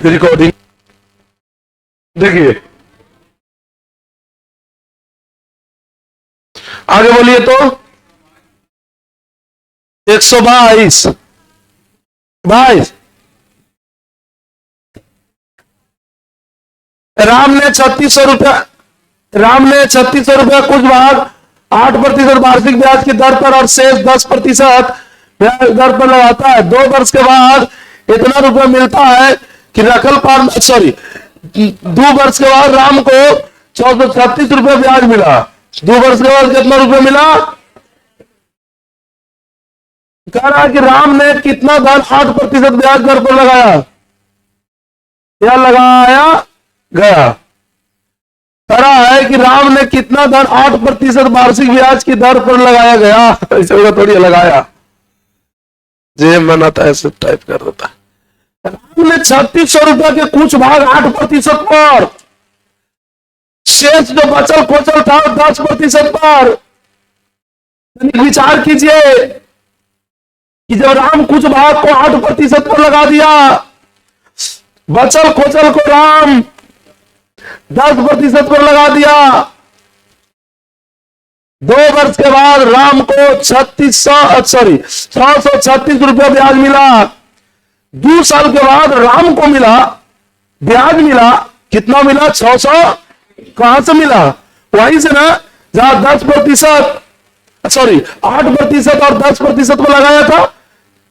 Recording देखिए, आगे बोलिए। तो 122 राम ने 3600 रुपया, कुछ भाग 8% वार्षिक ब्याज की दर पर और शेष 10% ब्याज दर पर लगाता है। 2 वर्ष के बाद इतना रुपया मिलता है कि रखल पार, सॉरी 2 वर्ष के बाद राम को 436 रुपया ब्याज मिला। 2 वर्ष के बाद कितना रुपया मिला? कह रहा है कि राम ने कितना धन 8% ब्याज दर पर लगाया, या लगाया गया। कह रहा है कि राम ने कितना धन 8% वार्षिक ब्याज की दर पर लगाया गया। ऐसे होगा थोड़ी लगाया, जे मना था ऐसे टाइप कर देता। राम ने 3600 रुपया के कुछ भाग 8% पर, शेष जो बचल खोचल था 10% पर। विचार कीजिए कि जब राम कुछ भाग को 8% पर लगा दिया, बचल खोचल को राम 10% पर लगा दिया। 2 वर्ष के बाद राम को 636 रुपया ब्याज मिला। 2 साल के बाद राम को मिला ब्याज मिला, कितना मिला? 600। कहां से मिला? वहीं से ना, जहां 10%, सॉरी 8% और 10% पर लगाया था।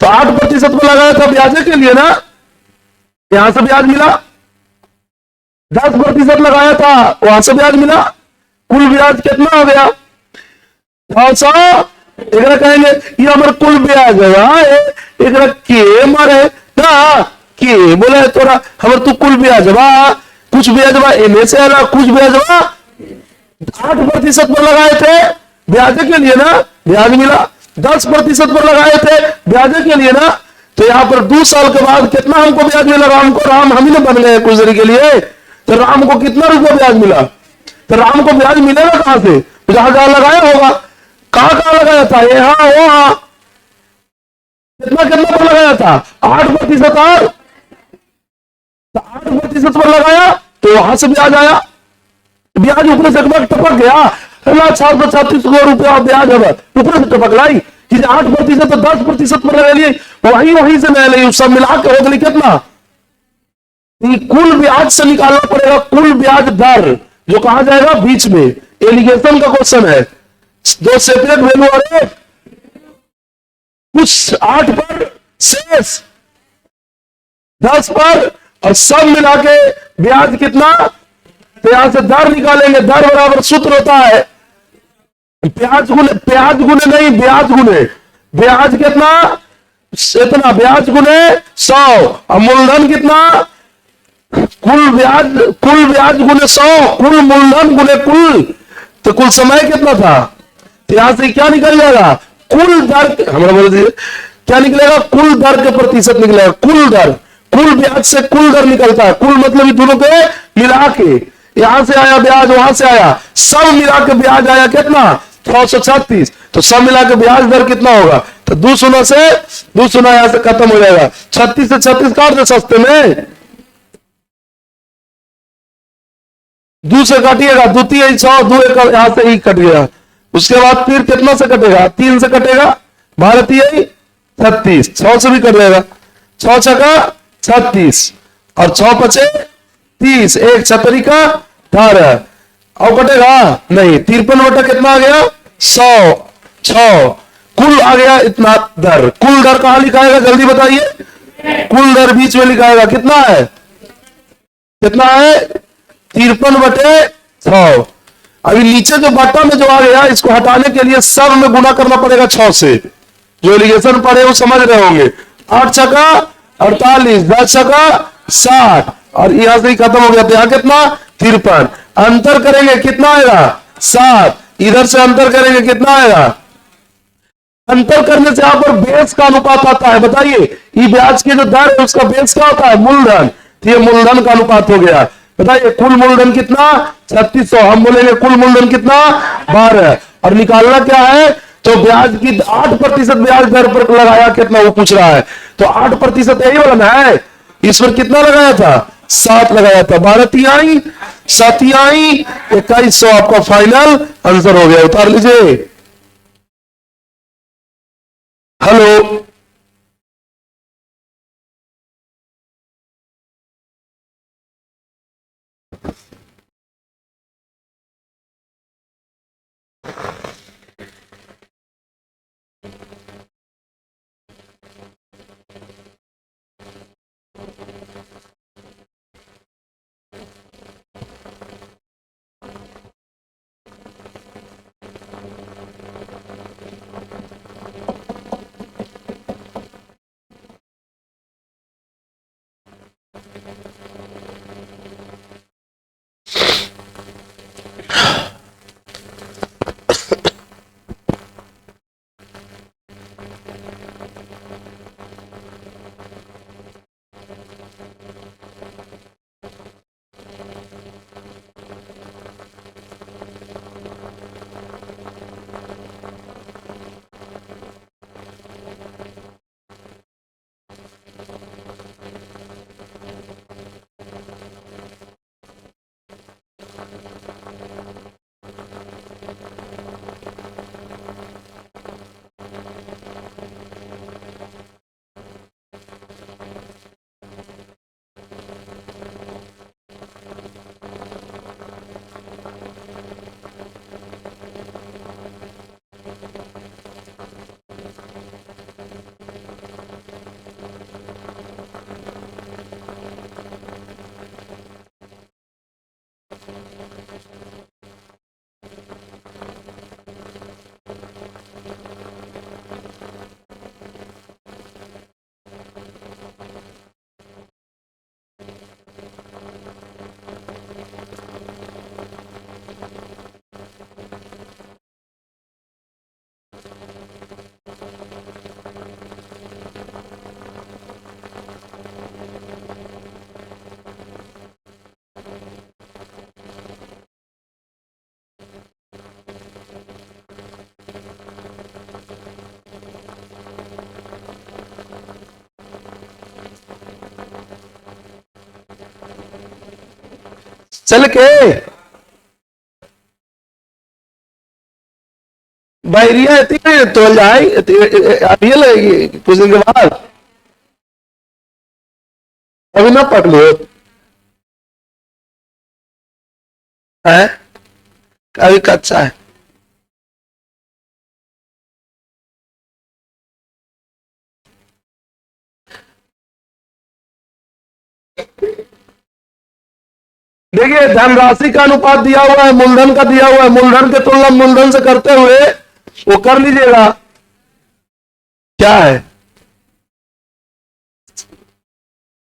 तो 8% पर लगाया था ब्याज के लिए ना, यहां से ब्याज मिला। 10% लगाया था, वहां से ब्याज मिला। कुल ब्याज कितना हो गया? 600। एक कहेंगे ये हमारे कुल ब्याज है, एक के मारे ना के बोले तोरा हमर तू कुल ब्याज बा, कुछ ब्याज बा एने से आला, कुछ ब्याज बा 8% पर लगाए थे ब्याज के लिए ना, ब्याज मिला। 10% पर लगाए थे ब्याज के लिए ना, तो यहाँ पर 2 साल के बाद कितना हमको ब्याज मिला? राम को, राम हम ही ना बन गए कुछ देर के लिए, तो राम को कितना रुपया ब्याज मिला? तो राम को ब्याज मिलेगा कहां से? जहां जहां लगाया होगा। कहां कहां लगाया था? यहां वहां। कितना कितना पर लगाया था? 8% और 8% पर लगाया, तो वहां से ब्याज आया। ब्याज ऊपर से टपक गया, 436 रुपया ब्याज है, ऊपर से टपक लाई कि 8% तो 10% पर लगा लिए, वहीं से मैं ली, सब मिला के हो गई कितना? कुल ब्याज से निकालना पड़ेगा कुल ब्याज दर, जो कहा जाएगा बीच में। एलिगेशन का क्वेश्चन है, 2 सेपरेट वैल्यू और कुछ 8 पर, शेष 10 पर, और सब मिला के ब्याज कितना? तो यहां से दर निकालेंगे। दर बराबर सूत्र होता है ब्याज गुने नहीं, ब्याज गुने ब्याज कितना? इतना ब्याज गुने 100, और मूलधन कितना? कुल ब्याज गुने 100, कुल मूलधन गुने कुल, तो कुल समय कितना था? तो यहां से क्या निकल जाएगा? कुल दर, हमारा बोल दीजिए क्या निकलेगा? कुल दर के प्रतिशत निकलेगा। कुल दर, कुल ब्याज से कुल दर निकलता है। कुल मतलब दोनों के मिला के, यहां से आया ब्याज, वहां से आया, सब मिला के ब्याज आया कितना? 636। तो सब मिला के ब्याज दर कितना होगा? तो 2 शून्य यहां से खत्म हो जाएगा। 36 से 36 काट दे सस्ते में, 2 से काटिएगा, 2 3 6, 2 1 यहां से ही कट गया। उसके बाद फिर कितना से कटेगा? 3 से कटेगा, 12 3 36, 6 से भी कट जाएगा, 6 छका 36 और 6 पचे 30, 1 छतरी का 18, और कटेगा नहीं। 53 बटा कितना आ गया? 100, 6 कुल आ गया इतना दर। कुल दर कहां लिखाएगा जल्दी बताइए? कुल दर बीच में लिखाएगा। कितना है? कितना है? 53 बटे 100। अभी नीचे जो बटा में जो आ गया, इसको हटाने के लिए सब में गुना करना पड़ेगा 6 से। जो एलिगेशन पढ़े वो समझ रहे होंगे। 8 छका 48, 10 छका 60, और यहां से ही खत्म हो गया। तो यहां कितना? 53। अंतर करेंगे कितना आएगा? 7। इधर से अंतर करेंगे कितना आएगा? अंतर करने से यहां पर बेस का अनुपात आता है। बताइए, ये ब्याज की जो दर है उसका बेस क्या होता है? मूलधन। तो ये मूलधन का अनुपात हो गया। बताइए कुल मूलधन कितना? 3600। हम बोलेंगे कुल मूलधन कितना? 12। और निकालना क्या है? तो ब्याज की 8% ब्याज दर पर लगाया कितना, वो पूछ रहा है। तो 8% यही वाला ना है, इस पर कितना लगाया था? 7 लगाया था। 12 तिहाई 7 तिहाई 2100 आपका फाइनल आंसर हो गया। उतार लीजिए। हेलो, चल के बैरिया इतनी तो जाए अभी लगेगी कुछ दिन के बाद। अभी ना पढ़ लो है, अभी कच्चा है। देखिए धनराशि का अनुपात दिया हुआ है, मूलधन का दिया हुआ है। मूलधन के तुलना मूलधन से करते हुए वो कर लीजिएगा। क्या है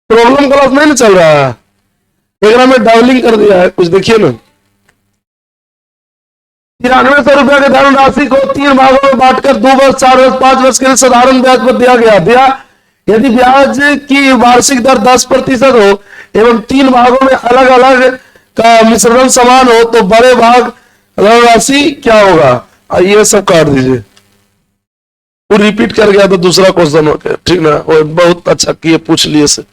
प्रॉब्लम? क्लास नहीं ना चल रहा है, एक में डाउनलिंग कर दिया है कुछ। देखिए ना 9300 रुपया के धनराशि को 3 भागों में बांटकर 2 वर्ष 4 वर्ष 5 वर्ष के लिए साधारण ब्याज पर दिया गया। दिया यदि ब्याज की वार्षिक दर 10% हो एवं 3 भागों में अलग अलग का मिश्रण समान हो तो बड़े भाग धनराशि क्या होगा? ये सब काट दीजिए। वो रिपीट कर गया तो दूसरा क्वेश्चन हो गया, ठीक ना? वो बहुत अच्छा किए, पूछ लिए से।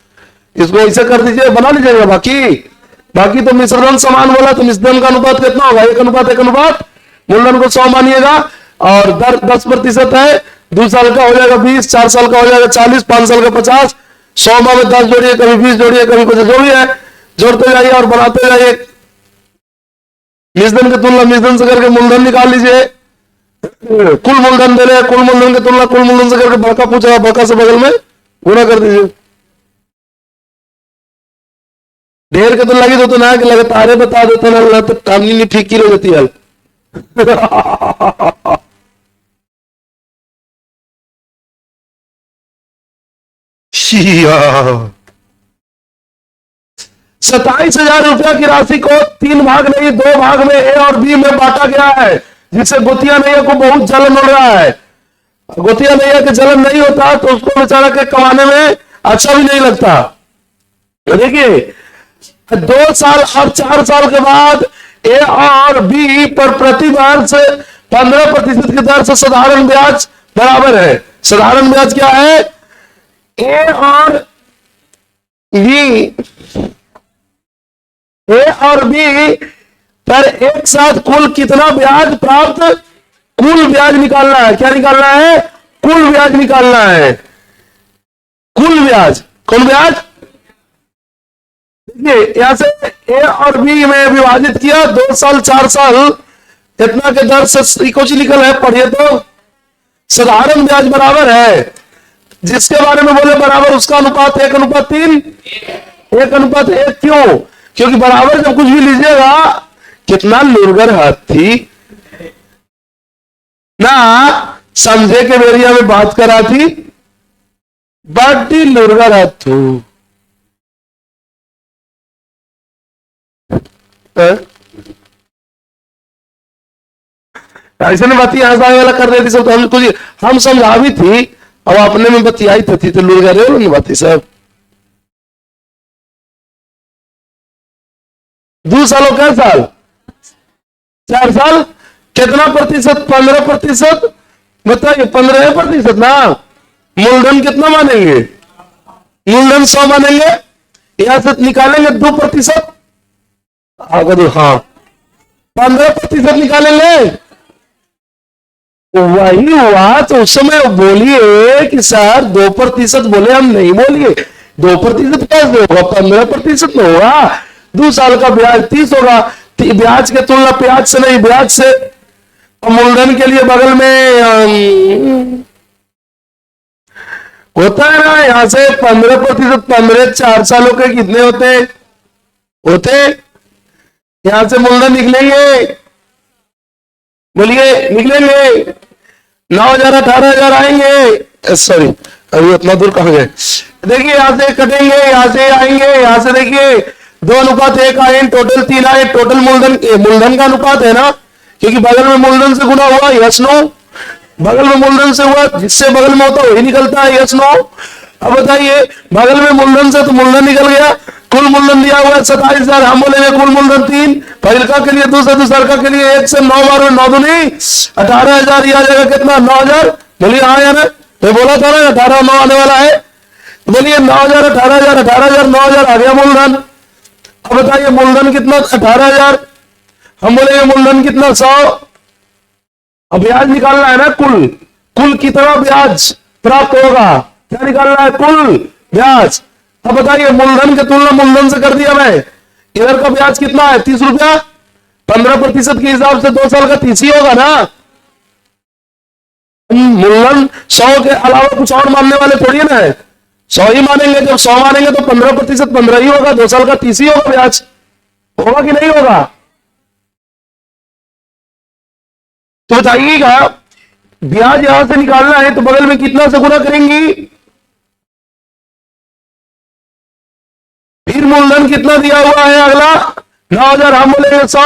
इसको ऐसे कर दीजिए, बना लीजिएगा। बाकी तो मिश्रण समान बोला तो मिश्रण का अनुपात कितना होगा? 1:1। मूलधन को 100 मानिएगा और दर 10% है। 2 साल का हो जाएगा 20, 4 साल का हो जाएगा 40, 5 साल का 50। 100 में 10 जोड़िए, कभी 20 जोड़िए, कभी 50, जो भी है जोड़ते जाइए और बनाते जाइए। मिश्रण की तुलना मिश्रण से करके मूलधन निकाल लीजिए। कुल मूलधन दे रहे, कुल मूलधन की तुलना कुल मूलधन से करके बड़का पूछा, बड़का से बगल में गुणा कर दीजिए। ढेर के तो लगी तो ना कि लगे तारे बता देते ना तो टामनी नहीं फीकी हो जाती है। 27,000 रुपया की राशि को 3 भाग नहीं 2 भाग में ए और बी में बांटा गया है, जिससे गोतिया नैया को बहुत जलन हो रहा है। गोतिया नैया के जलन नहीं होता तो उसको बेचारा के कमाने में अच्छा भी नहीं लगता। देखिए 2 साल और 4 साल के बाद ए और बी पर प्रति वर्ष 15% की दर से साधारण ब्याज बराबर है। साधारण ब्याज क्या है? ए और बी, ए और बी पर एक साथ कुल कितना ब्याज प्राप्त, कुल ब्याज निकालना है। क्या निकालना है? कुल ब्याज निकालना है। कुल ब्याज, कुल ब्याज। देखिए यहां से ए और बी में विभाजित किया, 2 साल 4 साल इतना के दर से कुछ निकल है। पढ़िए तो साधारण ब्याज बराबर है, जिसके बारे में बोले बराबर उसका अनुपात 1:3, 1:1। क्यों? क्योंकि बराबर जब कुछ भी लीजिएगा, कितना लुरगर हाथी ना समझे के बेरिया में बात करा थी, बड़ी लुरगर हाथू। ऐसे ने बात यहाँ वाला कर रही थी सब, तो हम कुछ हम समझा भी थी, अब अपने में बतियाई थी तो लुरगर रहे बाती सब। 2 सालों क्या साल? 4 साल। कितना प्रतिशत? 15%। बताइए 15% ना। मूलधन कितना मानेंगे? मूलधन 100 मानेंगे, यहां से निकालेंगे 2%। अगर हाँ 15% निकालेंगे, वही हुआ। तो उस समय बोलिए कि सर 2% बोले, हम नहीं बोलिए 2% कैसे होगा, 15% में होगा। 2 साल का ब्याज 30 होगा, ब्याज के तुलना ब्याज से नहीं, ब्याज से। और मूलधन के लिए बगल में होता है ना, यहां से 15%, 15 4 सालों के कितने होते होते, यहां से मूलधन निकलेंगे, बोलिए निकलेंगे 9,000 18,000 आएंगे। सॉरी अभी उतना दूर कहां गए? देखिए यहां से कटेंगे, यहां से आएंगे, यहां से देखिए 2:1 आए, टोटल 3 आए। टोटल मूलधन का अनुपात है ना, क्योंकि बगल में मूलधन से गुना हुआ, यस नो। बगल में मूलधन से हुआ, जिससे बगल में होता वही निकलता है, यस नो। अब बताइए बगल में मूलधन से तो मूलधन निकल गया। कुल मूलधन दिया हुआ है 27,000, हम बोलेंगे कुल मूलधन 3। पहिलका के लिए 2 से दूसरका के लिए 1 से 9 बार 9 दूनी 18,000। यह आ जाएगा कितना? 9,000। बोलिए हाँ यार, मैं बोला था ना 18 9 आने वाला है। तो बोलिए 9,000 18,000 18,000 9,000 आ गया मूलधन। अब बताइए मूलधन कितना? 18,000। हम बोलेंगे मूलधन कितना? 100। अब ब्याज निकालना है ना, कुल। कुल कितना ब्याज प्राप्त होगा, क्या निकालना है? कुल ब्याज। अब बताइए मूलधन की तुलना मूलधन से कर दिया मैं, इधर का ब्याज कितना है? 30 रुपया। 15% के हिसाब से 2 साल का 30 ही होगा ना। मूलधन 100 के अलावा कुछ और मानने वाले थोड़ी ना है, 100 ही मानेंगे। जब 100 मानेंगे तो 15% 15 ही होगा, 2 साल का 30 ही होगा ब्याज। होगा कि नहीं होगा? तो बताइएगा ब्याज यहां से निकालना है तो बगल में कितना से गुना करेंगी? फिर मूलधन कितना दिया हुआ है अगला? 9,000। हम बोलेंगे 100।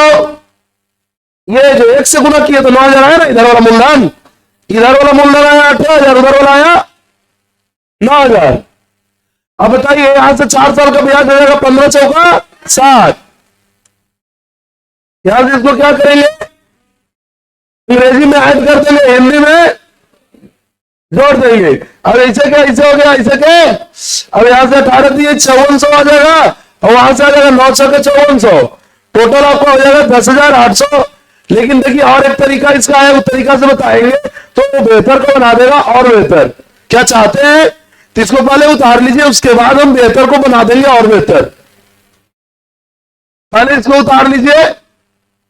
ये जो 1 से गुना किया तो 9,000 आया ना, इधर वाला मूलधन। इधर वाला मूलधन आया 18,000, उधर वाला आया 9,000। अब बताइए यहां से 4 साल का ब्याज हो जाएगा 15 चौका 60। यहां से इसको क्या करेंगे? अंग्रेजी में ऐड कर देंगे, हिंदी में जोड़ देंगे। अब ऐसे क्या, ऐसे हो गया, ऐसे क्या? अब यहां से 18 दिए 5400 आ जाएगा, और वहां से आ जाएगा 900 के 5400। टोटल आपका हो जाएगा 10,800। लेकिन देखिए और एक तरीका इसका है, उस तरीका से बताएंगे तो वो बेहतर को बना देगा और बेहतर। क्या चाहते हैं? तो इसको पहले उतार लीजिए, उसके बाद हम बेहतर को बना देंगे और बेहतर। पहले इसको उतार लीजिए,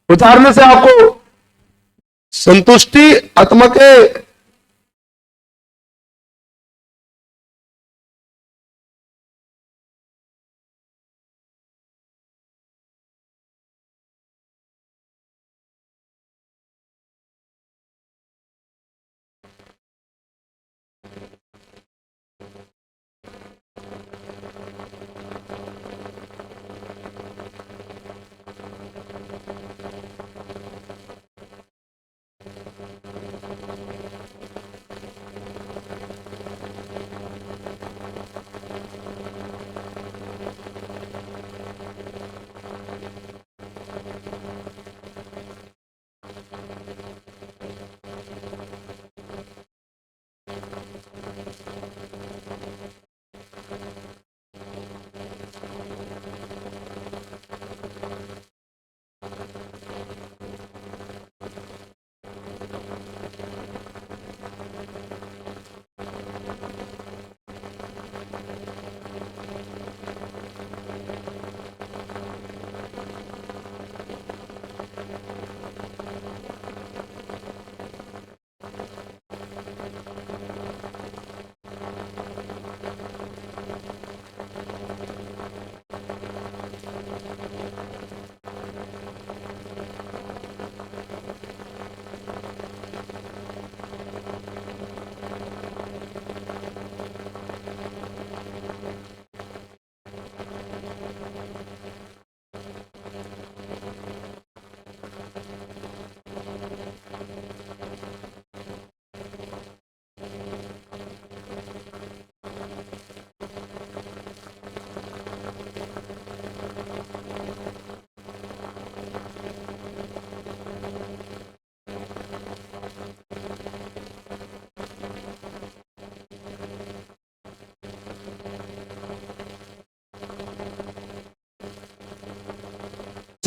उतारने से आपको संतुष्टि आत्मा के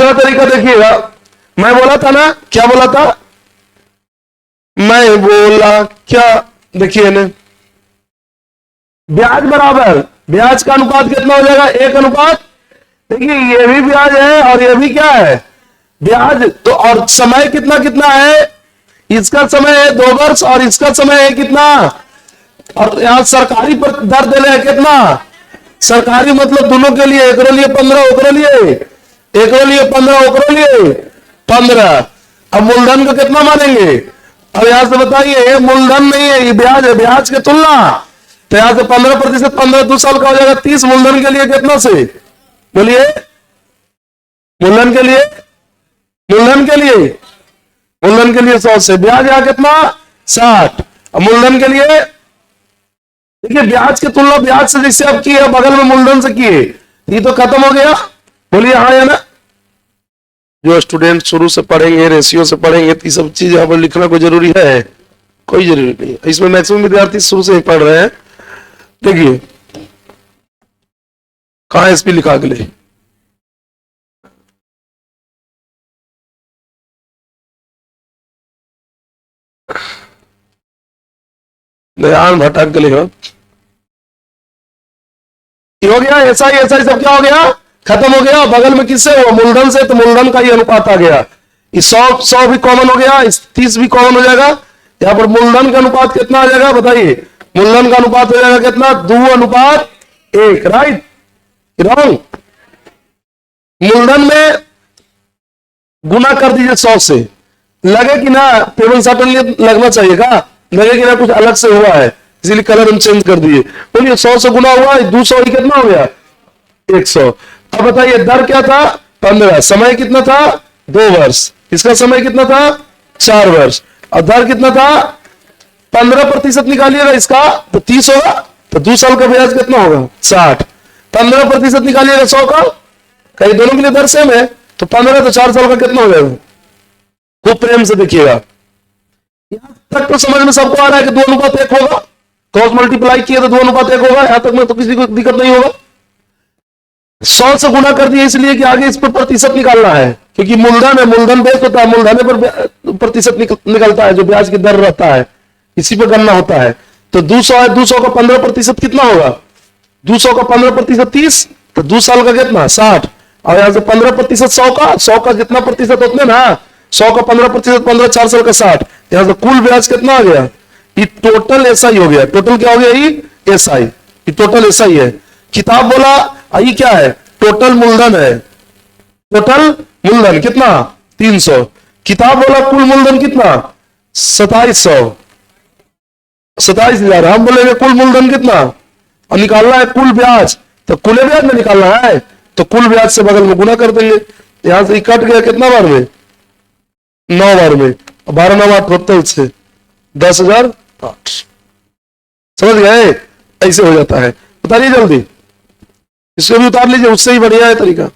दूसरा तरीका देखिएगा, मैं बोला था ना, क्या बोला था, मैं बोला क्या, देखिए ना, ब्याज बराबर, ब्याज का अनुपात कितना हो जाएगा, 1 अनुपात, देखिए ये भी ब्याज है और ये भी क्या है, ब्याज। तो और समय कितना कितना है, इसका समय है 2 वर्ष और इसका समय है कितना, और यहां सरकारी पर दर दे रहे हैं कितना, सरकारी मतलब दोनों के लिए, एक लिए 15, ओकरो लिए, एक लिए 15, ओकरो लिए 15। अब मूलधन को कितना मानेंगे, अब यहां से बताइए, ये मूलधन नहीं है, ये ब्याज है, ब्याज की तुलना, तो यहां से 15%, 15 2 साल का हो जाएगा 30, मूलधन के लिए कितना से, बोलिए, मूलधन के लिए, मूलधन के लिए, मूलधन के लिए 100 से, ब्याज यहां कितना 60, अब मूलधन के लिए देखिए, ब्याज की तुलना ब्याज से जैसे अब की है, बगल में मूलधन से किए, ये तो खत्म हो गया, बोलिए हाँ या ना। जो स्टूडेंट शुरू से पढ़ेंगे, रेशियो से पढ़ेंगे, तो ये सब चीज यहाँ पर लिखना कोई जरूरी है, कोई जरूरी नहीं है, इसमें मैक्सिमम विद्यार्थी शुरू से ही पढ़ रहे हैं। देखिए कहाँ एसपी लिखा अगले, ध्यान भटक गए हो, हो गया ऐसा ही सब क्या हो गया, खत्म हो गया, बगल में किससे हुआ, मूलधन से, तो मूलधन का ही अनुपात आ गया, इस 100 भी कॉमन हो गया, इस 30 भी कॉमन हो जाएगा, यहाँ पर मूलधन का अनुपात कितना आ जाएगा बताइए, मूलधन का अनुपात हो जाएगा कितना, 2:1, राइट, रॉन्ग, मूलधन में गुना कर दीजिए 100 से, लगे कि ना टेबल साटन लगना चाहिए, का लगे कि ना कुछ अलग से हुआ है, इसीलिए कलर हम चेंज कर दिए, बोलिए 100 से गुना हुआ, 200 ही कितना हो गया 100। अब बताइए दर क्या था 15, समय कितना था 2 वर्ष, इसका समय कितना था 4 वर्ष, और दर कितना था 15% निकालिएगा इसका तो 30 होगा, तो 2 साल का ब्याज कितना होगा 60, 15% निकालिएगा 100 का, कहीं दोनों के लिए दर सेम है, तो 15 तो 4 साल का कितना हो जाएगा, खूब प्रेम से देखिएगा, यहां तक तो समझ में सबको आ रहा है कि 2:1 होगा, क्रॉस मल्टीप्लाई किए तो 2:1 होगा, यहां तक में तो किसी को दिक्कत नहीं होगा। 100 से गुना कर दिया इसलिए कि आगे इस पर प्रतिशत निकालना है, क्योंकि मूलधन है, मूलधन बेस होता है, मूलधन पर प्रतिशत निकलता है, जो ब्याज की दर रहता है इसी पर गणना होता है। तो 200 है, 200 का 15% कितना होगा, 200 का 15% 30, तो 2 साल का कितना 60, और यहां से 15% 100 का जितना प्रतिशत होते ना, 100 का 15%, 15 4 साल का 60, यहां से कुल ब्याज कितना आ गया, ये टोटल एसआई हो गया, टोटल क्या हो गया, ये एसआई, ये टोटल एसआई है। किताब बोला आई क्या है, टोटल मूलधन है, टोटल मूलधन कितना 300, किताब बोला कुल मूलधन कितना 2700, 27,000, हम बोलेंगे कुल मूलधन कितना, और निकालना है कुल ब्याज, तो कुल ब्याज में निकालना है, तो कुल ब्याज से बगल में गुना कर देंगे, यहां से कट गया कितना बार में 9 बार में, 12 9 8 टोटल से 10,008, समझ गए, ऐसे हो जाता है, बताइए जल्दी, इसको भी उतार लीजिए, उससे ही बढ़िया है तरीका।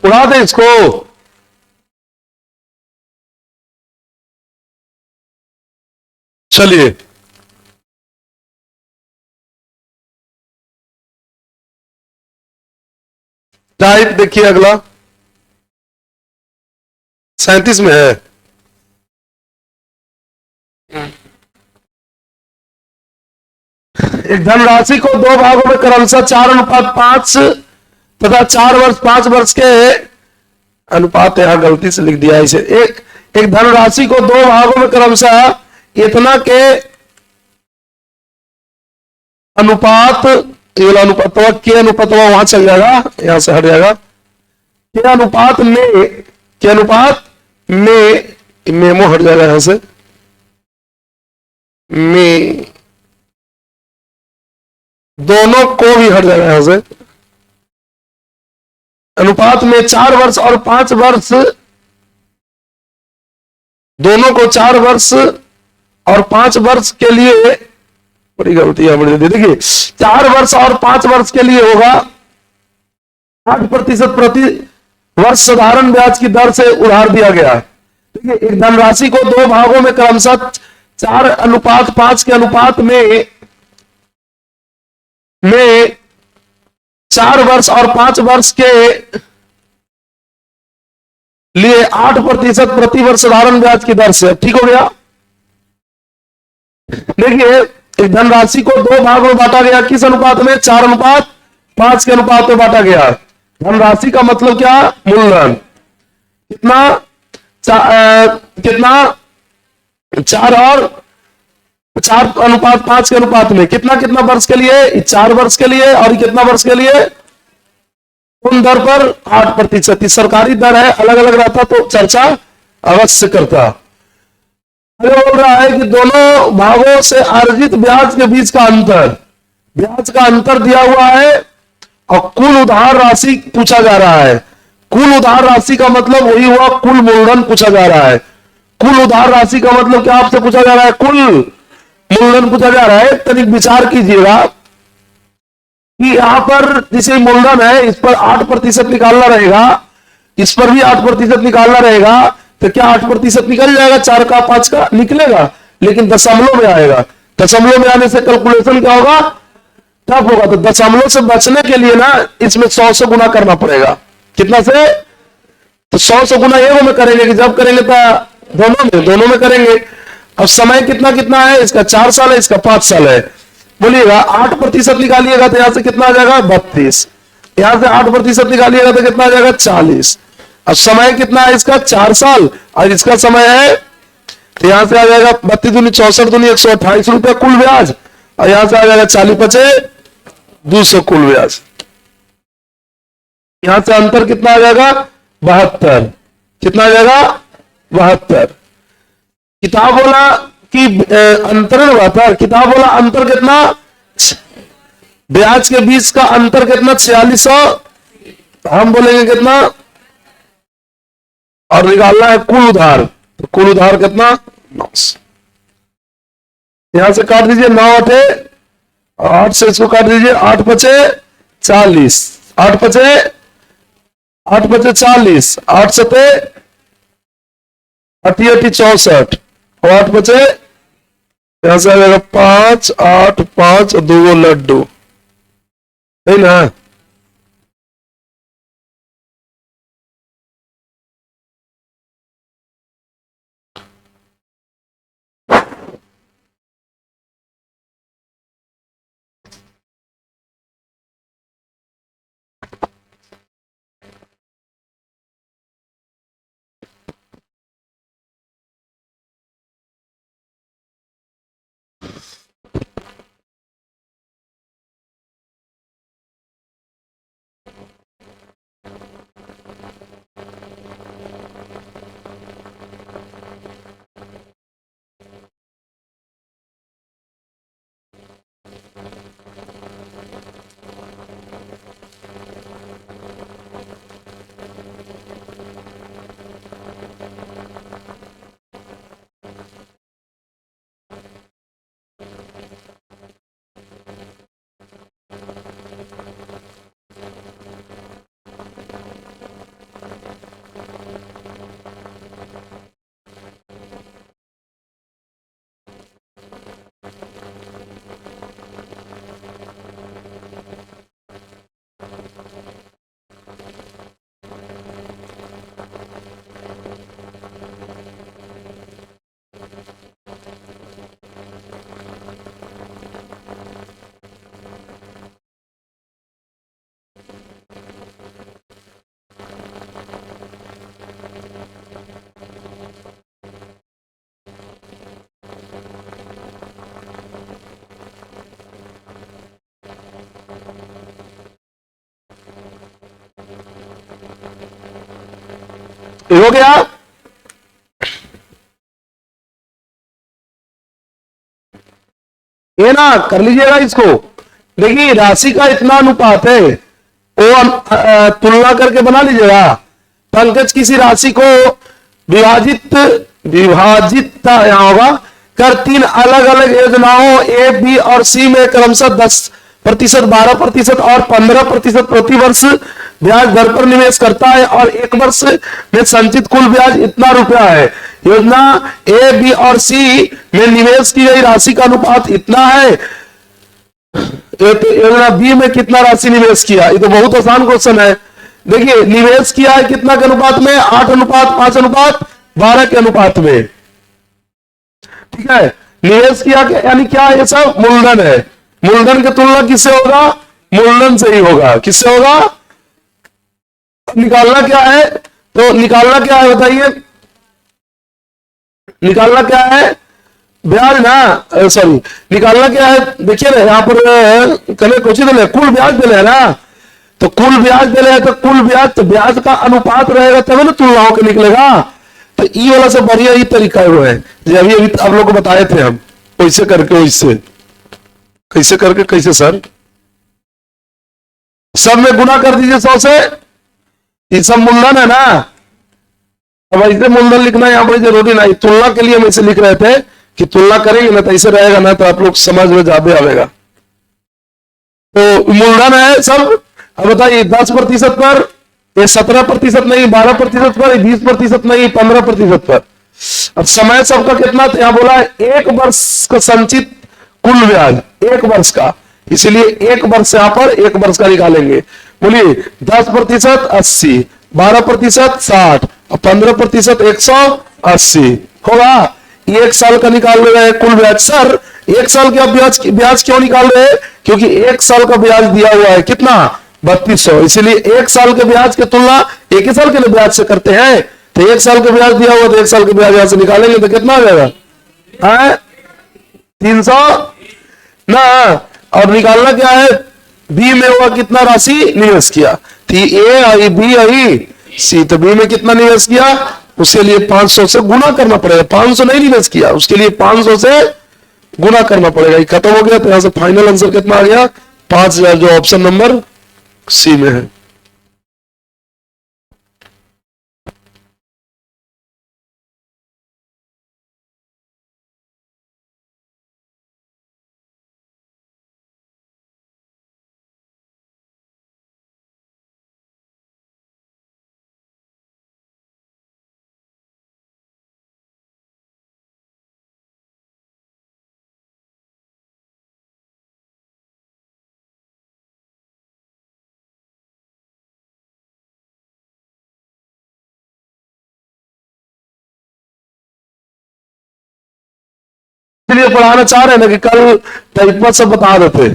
उड़ा दे इसको। चलिए टाइप देखिए अगला 37 में है। एक धनराशि को दो भागों में क्रमशः 4:5 तथा 4 वर्ष 5 वर्ष के अनुपात, यहां गलती से लिख दिया इसे। एक धनराशि को दो भागों में क्रमशः इतना के अनुपात, ये वाला अनुपात के अनुपात वहां चल जाएगा, यहां से हट जाएगा। के अनुपात में मेमो हट जाएगा यहां से, में दोनों को भी हट जाएगा यहां से। अनुपात में 4 वर्ष और 5 वर्ष, दोनों को 4 वर्ष और 5 वर्ष के लिए, बड़ी गलती है बड़ी, देखिए 4 वर्ष और 5 वर्ष के लिए होगा 8% प्रति वर्ष साधारण ब्याज की दर से उधार दिया गया है। देखिए एक धनराशि को दो भागों में क्रमशः 4:5 के अनुपात में 4 वर्ष और 5 वर्ष के लिए 8% प्रति वर्ष साधारण ब्याज की दर से, ठीक हो गया। देखिए एक धनराशि को दो भागों में बांटा गया, किस अनुपात में? 4:5 के अनुपात में बांटा गया। धनराशि का मतलब क्या? मूलधन। कितना? कितना? 4:5 के अनुपात में कितना कितना वर्ष के लिए? 4 वर्ष के लिए। और कितना वर्ष के लिए? उन दर पर 8%। सरकारी दर है, अलग अलग रहता तो चर्चा अवश्य करता। बोल रहा है कि दोनों भागों से अर्जित ब्याज के बीच का अंतर, ब्याज का अंतर दिया हुआ है और कुल उधार राशि पूछा जा रहा है। कुल उधार राशि का मतलब वही हुआ कुल मूलधन पूछा जा रहा है। कुल उधार राशि का मतलब क्या आपसे पूछा जा रहा है? कुल मूलधन पूछा जा रहा है। तनिक विचार कीजिएगा कि यहां पर जिसे मूलधन है इस पर 8% निकालना रहेगा, इस पर भी 8% निकालना रहेगा, तो क्या 8% निकल जाएगा? 4 का 5 का निकलेगा, लेकिन दशमलव में आएगा। दशमलव में आने से कैलकुलेशन क्या होगा? टफ होगा। तो दशमलव से बचने के लिए ना इसमें 100 से गुना करना पड़ेगा। कितना से? तो 100 से गुना एगो में करेंगे कि जब करेंगे तो दोनों में करेंगे। अब समय कितना कितना है? इसका 4 साल है, इसका 5 साल है। बोलिएगा 8% निकालिएगा तो यहां से कितना आ जाएगा? 32। यहां से 8% निकालिएगा तो कितना आ जाएगा? 40। अब समय कितना है इसका? 4 साल। और इसका समय है, तो यहां से आ जाएगा 32 दूनी 64 दूनी 128 रुपया कुल ब्याज। और यहां से आ जाएगा 40 पचे 200 कुल ब्याज। यहां से अंतर कितना आ जाएगा? 72। कितना आ जाएगा? 72। किताब बोला कि अंतर 72, किताब बोला अंतर कितना? ब्याज के बीच का अंतर कितना? 4600। हम बोलेंगे कितना? और निकालना है कुल उधार, तो कुल उधार कितना? 900। यहां से काट दीजिए 9 8 और 8 से इसको काट दीजिए, 8 पचे 40, 8 पचे 40, 8 सते 88 64 और 8 बचे, यहां से आ जाएगा 5 8 5 2 लड्डू, है ना। ये हो गया। ये ना कर लीजिएगा इसको। देखिए राशि का इतना अनुपात है, वो तुलना करके बना लीजिएगा। पंकज किसी राशि को विभाजित विभाजित यहां होगा कर तीन अलग अलग योजनाओं ए बी और सी में क्रमशः 10%, 12% और 15% प्रति वर्ष ब्याज दर पर निवेश करता है और एक वर्ष में संचित कुल ब्याज इतना रुपया है। योजना ए बी और सी में निवेश की गई राशि का अनुपात इतना है। योजना बी में कितना राशि निवेश किया? ये तो बहुत आसान क्वेश्चन है। देखिए निवेश किया है कितना के अनुपात में? 8:5:12 के अनुपात में। ठीक है, निवेश किया यानी क्या? ये सब मूलधन है। मूलधन की तुलना किससे होगा? मूलधन से ही होगा। किससे होगा? निकालना क्या है? तो निकालना क्या है बताइए? निकालना क्या है? ब्याज ना, सॉरी, निकालना क्या है? देखिए ना यहाँ पर कल कुछ दिले कुल ब्याज दिले ना, तो कुल ब्याज दिले तो कुल ब्याज, तो ब्याज का अनुपात रहेगा तब ना तुलना होकर निकलेगा। तो ई वाला से बढ़िया ही तरीका वो है जो अभी अभी आप लोग को बताए थे हम, वैसे करके वैसे कैसे करके कैसे सर सब में गुना कर दीजिए 100 से। ये सब मूलधन है ना, अब ऐसे मूलधन लिखना यहाँ पर जरूरी नहीं, तुलना के लिए हम ऐसे लिख रहे थे कि तुलना करेंगे ना तो ऐसे रहेगा ना, तो आप लोग समझ में ज्यादा आवेगा। तो मूलधन है सब। अब बताइए 10% पर, ये 17% नहीं, 12% पर, 20% नहीं, 15% पर। अब समय सबका कितना? तो यहां बोला है 1 वर्ष का संचित कुल ब्याज, 1 वर्ष का, इसीलिए 1 वर्ष यहां पर 1 वर्ष का निकालेंगे। बोलिए 10% 80, 12% 60 और 15% 180 होगा। 1 साल का निकाल रहे हैं कुल ब्याज। सर 1 साल का ब्याज क्यों निकाल रहे हैं? क्योंकि 1 साल का ब्याज दिया हुआ है कितना? 3200, इसीलिए 1 साल के ब्याज की तुलना 1 ही साल के ब्याज से करते हैं। तो 1 साल का ब्याज दिया हुआ तो 1 साल के ब्याज यहां से निकालेंगे तो कितना आ जाएगा? 300 ना। और निकालना क्या है? बी में हुआ कितना राशि निवेश किया? थी ए आई बी आई सी, तो बी में कितना निवेश किया? उसके लिए 500 से गुना करना पड़ेगा। 500 नहीं निवेश किया, उसके लिए 500 से गुना करना पड़ेगा। ये खत्म हो गया, तो यहां से फाइनल आंसर कितना आ गया? 5000, जो ऑप्शन नंबर सी में है। इसलिए पढ़ाना चाह रहे हैं ना कि कल टाइप सब बता देते।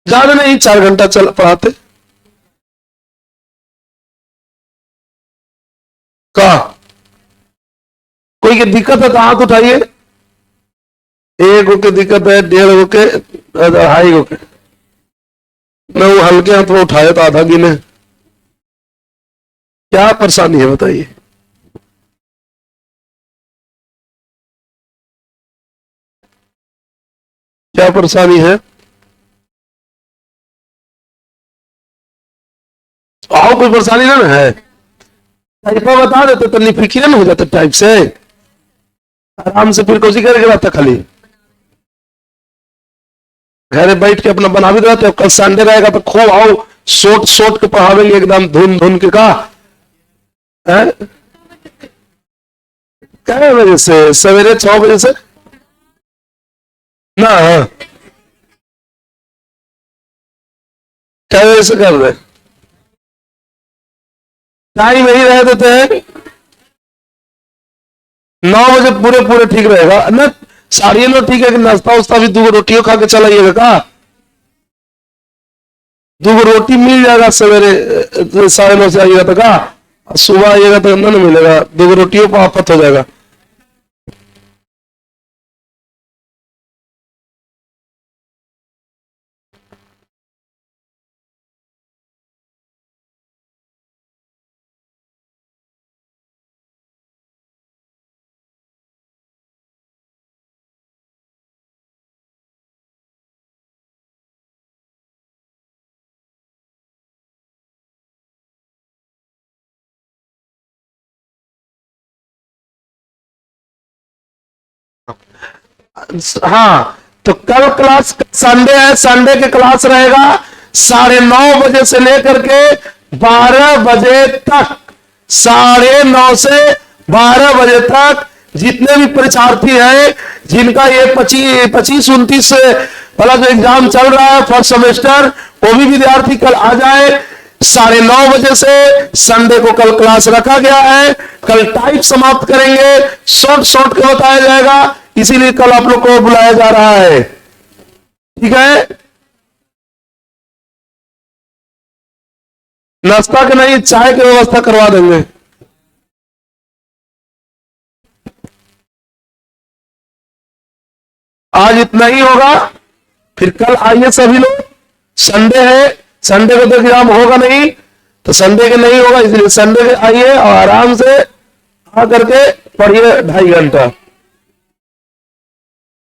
ज्यादा नहीं, 4 घंटा चल पढ़ाते। का कोई की दिक्कत है तो हाथ उठाइए। 1 गो की दिक्कत है, 1.5 गो के, 2.5 गो के। मैं वो हल्के हाथ में उठाया तो आधा गिने। क्या परेशानी है बताइए? क्या परेशानी है? आओ, कोई परेशानी ना है? टाइपा बता देते तो निफिक्र न हो जाता टाइप से, आराम से फिर कोशिश करके रहता खाली घर बैठ के अपना बना भी रहते। कल संडे रहेगा तो खूब आओ, सोट सोट के पढ़ावेंगे एकदम धुन धुन के। का क्या बजे से? सवेरे 6 बजे से ना, क्या बजे से कर रहे? टाइम यही रह देते हैं 9 बजे पूरे पूरे ठीक रहेगा ना। 9:30 ठीक है कि नाश्ता उस्ता भी 2 रोटियों खा के चलाइएगा। का 2 रोटी मिल जाएगा सवेरे 9:30 से आइएगा तो। का सुबह आइएगा तो ना मिलेगा, 2 रोटियों पर आफत हो जाएगा। हाँ, तो कल क्लास संडे है, संडे के क्लास रहेगा 9:30 बजे से लेकर के 12 बजे तक। 9:30 से 12 बजे तक जितने भी परीक्षार्थी हैं जिनका ये 25-29 वाला जो एग्जाम चल रहा है फर्स्ट सेमेस्टर, वो भी विद्यार्थी कल आ जाए। 9:30 बजे से संडे को कल क्लास रखा गया है। कल टाइप समाप्त करेंगे, शॉर्ट के बताया जाएगा, इसीलिए कल आप लोग को बुलाया जा रहा है। ठीक है, नाश्ता के नहीं, चाय की व्यवस्था करवा देंगे। आज इतना ही होगा, फिर कल आइए सभी लोग। संडे है, संडे को तो एग्जाम होगा नहीं, तो संडे के नहीं होगा, इसलिए संडे के आइए और आराम से आ करके पढ़िए 2.5 घंटा।